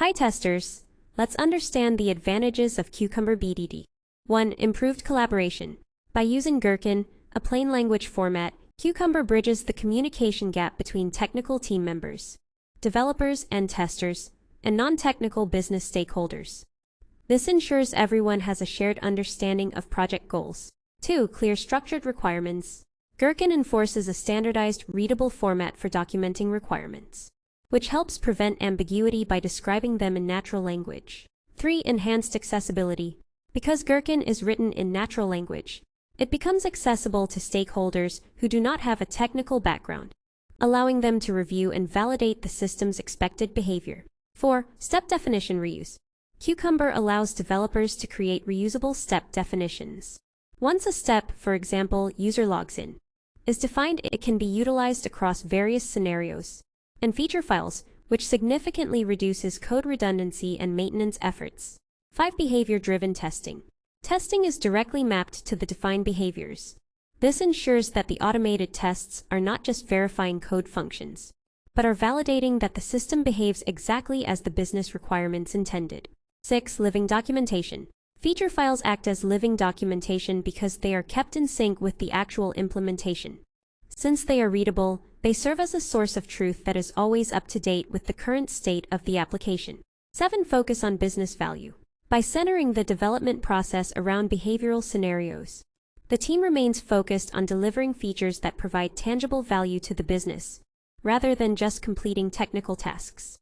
Hi testers, let's understand the advantages of Cucumber BDD. 1. Improved collaboration. By using Gherkin, a plain language format, Cucumber bridges the communication gap between technical team members, developers and testers, and non-technical business stakeholders. This ensures everyone has a shared understanding of project goals. 2. Clear structured requirements. Gherkin enforces a standardized, readable format for documenting requirements, which helps prevent ambiguity by describing them in natural language. 3. Enhanced accessibility. Because Gherkin is written in natural language, it becomes accessible to stakeholders who do not have a technical background, allowing them to review and validate the system's expected behavior. 4. Step definition reuse. Cucumber allows developers to create reusable step definitions. Once a step, for example, user logs in, is defined, it can be utilized across various scenarios and feature files, which significantly reduces code redundancy and maintenance efforts. 5. Behavior-driven testing. Testing is directly mapped to the defined behaviors. This ensures that the automated tests are not just verifying code functions, but are validating that the system behaves exactly as the business requirements intended. 6. Living documentation. Feature files act as living documentation because they are kept in sync with the actual implementation. Since they are readable, they serve as a source of truth that is always up to date with the current state of the application. 7. Focus on business value. By centering the development process around behavioral scenarios, the team remains focused on delivering features that provide tangible value to the business, rather than just completing technical tasks.